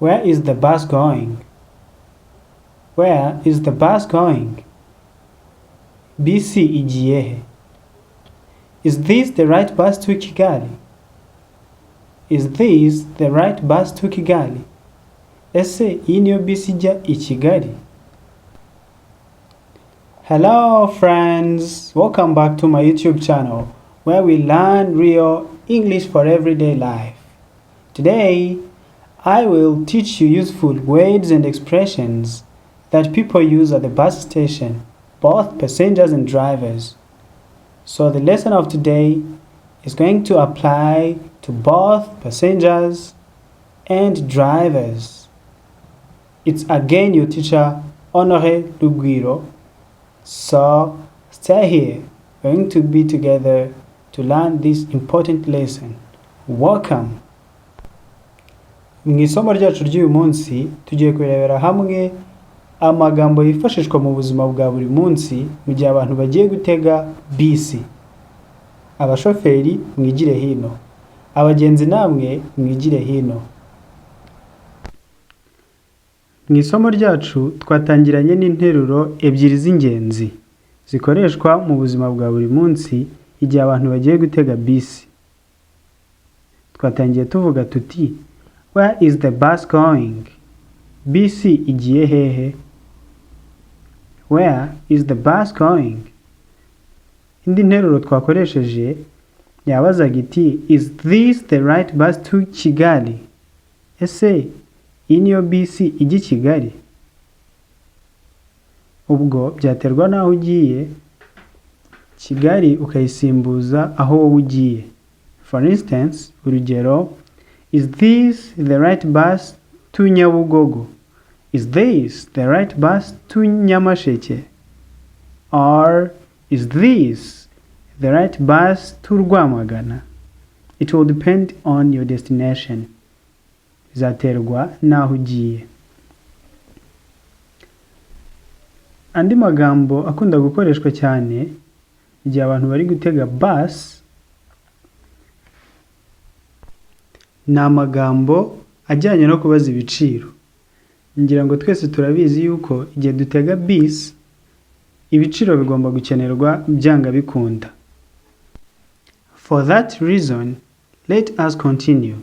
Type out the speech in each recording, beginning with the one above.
Where is the bus going? Where is the bus going? Bisi igiye he? Is this the right bus to Kigali? Is this the right bus to Kigali? Ese iyi niyo bisi ijya I Kigali? Hello friends, welcome back to my YouTube channel where we learn real English for everyday life. Today, I will teach you useful words and expressions that people use at the bus station, both passengers and drivers. So the lesson of today is going to apply to both passengers and drivers. It's again your teacher, Honoré Lugwiro. So stay here. We're going to be together to learn this important lesson. Welcome. Mu isomo ryacu ry'uyu munsi tugiye kurebera hamwe amagambo yifashishwa mu buzima bwa buri munsi mu gihe abantu bagiye gutega bisi. Abashoferi mwigire hino, abagenzi namwe mwigire hino. Mu isomo ryacu twatangiranye n'interuro ebyiri z'ingenzi zikoreshwa mu buzima bwa buri munsi igihe abantu bagiye gutega bisi. Twatangiye tuvuga tuti where is the bus going? Bisi igiye hehe? Where is the bus going? Indi nteruro twakoresheje yabazaga iti is this the right bus to Kigali? Ese iyi niyo bisi ijya I Kigali? Ubwo byaterwa naho ugiye Kigali ukayisimbuza aho wowe ugiye. For instance, urugero, is this the right bus to Nyabugogo? Is this the right bus to Nyamasheke? Or is this the right bus to Rwamagana? It will depend on your destination. Bizaterwa naho ugiye. Andi magambo akunda gukoreshwa cyane igihe abantu bari gutega bus ni amagambo ajyanye no kubaza ibiciro. Ngira ngo twese turabizi yuko igihe dutega bisi ibiciro bigomba gukenerwa byanga bikunda. For that reason, let us continue.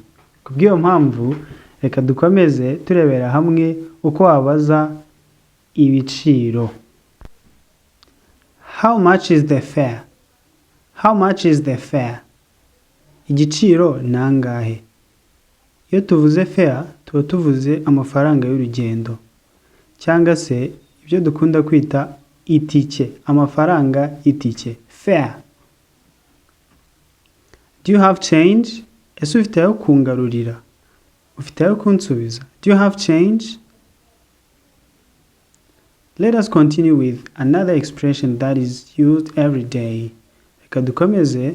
Kubw'iyo mpamvu reka dukomeze turebera hamwe uko wabaza ibiciro. How much is the fare? How much is the fare? Igiciro nangahe? Iyo tuvuze fare tuba tuvuze amafaranga y'urugendo cyangwa se ibyo dukunda kwita itike, amafaranga itike, fare. Do you have change? Ese ufite ayo kungarurira? Ufite ayo kunsubiza? Do you have change? Let us continue with another expression that is used every day. Reka dukomeze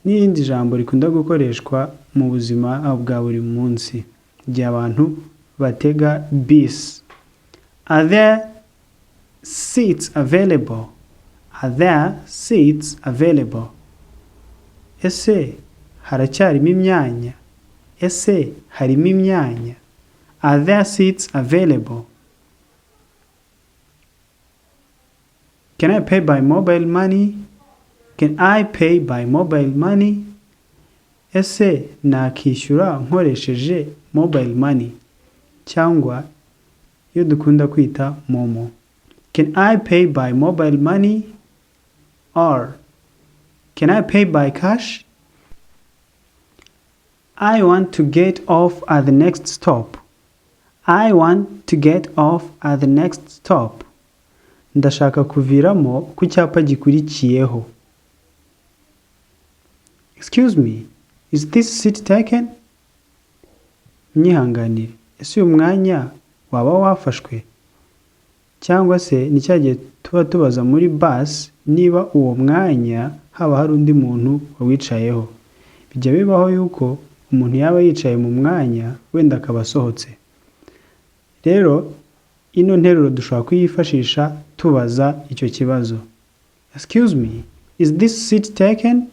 n'irindi jambo rikunda gukoreshwa mu buzima bwa buri munsi igihe abantu batega bisi. Are there seats available? Are there seats available? Ese haracyarimo imyanya? Ese harimo imyanya? Are there seats available? Can I pay by mobile money? Can I pay by mobile money? Ese nakishyura nkoresheje mobile money cyangwa iyo dukunda kwita momo. Can I pay by mobile money? Or can I pay by cash? I want to get off at the next stop. I want to get off at the next stop. Ndashaka kuviramo ku cyapa gikurikiyeho. Excuse me, is this seat taken? Nyihanganire, ese uyu mwanya waba wafashwe? Cyangwa se ni cyagiye tuba tubaza muri bus niba uwo mwanya haba hari undi muntu wawicayeho. Bijya bibaho yuko umuntu yaba yicaye mu mwanya wenda akaba asohotse. Rero ino nteruro dushobora kuyifashisha tubaza icyo kibazo. Excuse me, is this seat taken?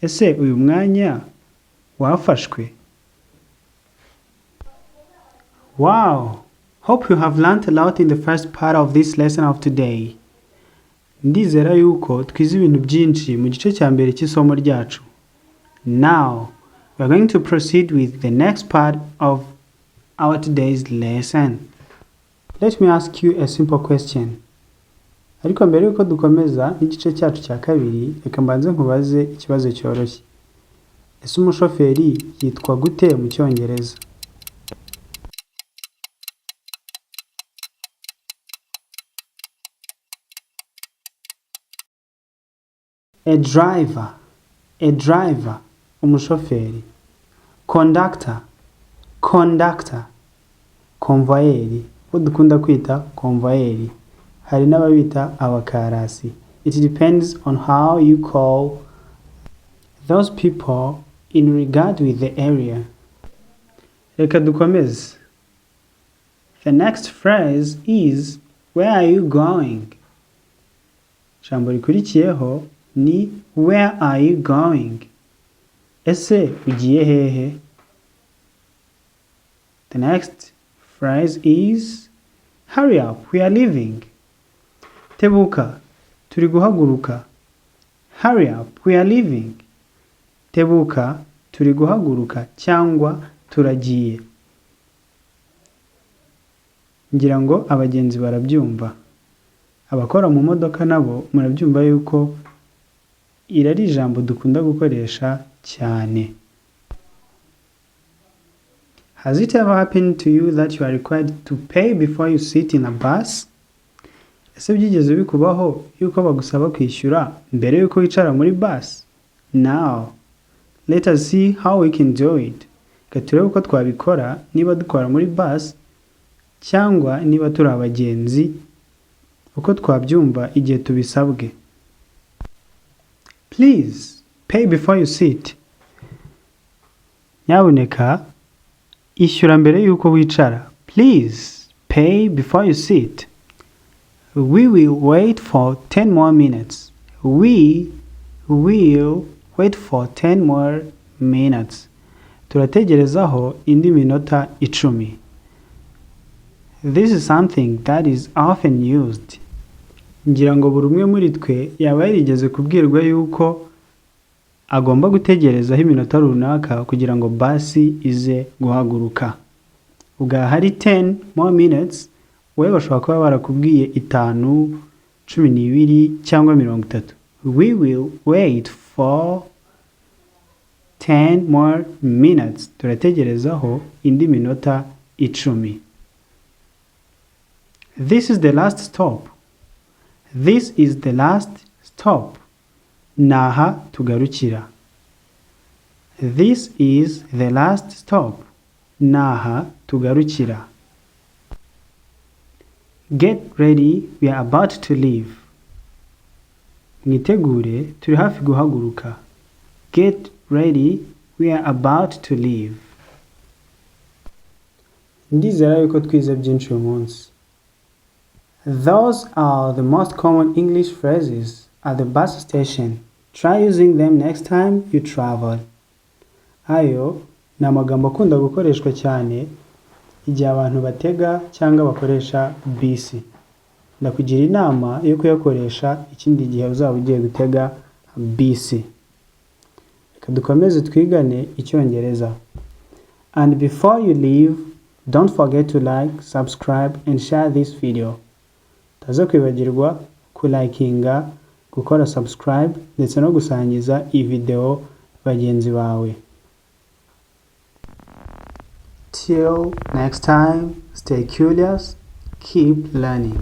Ese uyu mwanya wafashwe? Wow! Hope you have learned a lot in the first part of this lesson of today. Ndizera yuko twize ibintu byinshi mu gice cya mbere cy'isomo ryacu. Now, we are going to proceed with the next part of our today's lesson. Let me ask you a simple question. Ariko mbere yuko dukomeza n'igice cyacu cya kabiri, reka mbanze nkubaze ikibazo cyoroshye. Ese umushoferi yitwa gute mu Cyongereza? A driver, umushoferi. Conductor, convoyeri, dukunda kwita convoyeri. Hari n'ababita abakarasi. It depends on how you call those people in regard with the area. Reka dukomeze. The next phrase is, where are you going? Ijambo rikurikiyeho ni where are you going? Ese ugiye hehe? The next phrase is, hurry up, we are leaving. Tebuka, turi guhaguruka. Hurry up, we are leaving. Tebuka, turi guhaguruka cyangwa turagiye. Ngira ngo abagenzi barabyumva. Abakora mu modoka nabo murabyumva yuko iri ari ijambo dukunda gukoresha cyane. Has it ever happened to you that you are required to pay before you sit in a bus? Ese byigeze bikubaho yuko bagusaba kwishyura mbere yuko wicara muri bus? Now, let us see how we can do it. Reka turebe uko twabikora niba dukora muri bus cyangwa niba turi abagenzi, uko twabyumva igihe tubisabwe. Please pay before you sit. Nyabuneka ishyura mbere yuko wicara. Please pay before you sit. We will wait for 10 more minutes. We will wait for 10 more minutes. Turategerezaho indi minota 10. This is something that is often used. Ngira ngo buri umwe muri twe yaba yarigeze kubwirwa yuko agomba gutegerezaho iminota runaka kugira ngo basi ize guhaguruka. Ubwo hari 10 more minutes, wewe bashobora kuba barakubwiye 5, 12 cyangwa 30. We will wait for 10 more minutes. Turategerezaho indi minota 10. This is the last stop. This is the last stop. Naha tugarukira. This is the last stop. Naha tugarukira. Get ready, we are about to leave. Mwitegure, turi hafi guhaguruka. Get ready, we are about to leave. Ndizera yuko twize byinshi uyu munsi. Those are the most common English phrases at the bus station. Try using them next time you travel. Ayo ni amagambo akunda gukoreshwa cyane igihe abantu batega cyangwa bakoresha bisi. Ndakugira inama yo kuyakoresha ikindi gihe uzaba ugiye gutega bisi. Reka dukomeze twigane Icyongereza. And before you leave, don't forget to like, subscribe and share this video. Taza kwibagirwa kulikinga, gukora subscribe ndetse no gusangiza iyi video bagenzi bawe. Till next time, stay curious, keep learning.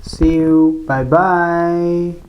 See you, bye bye.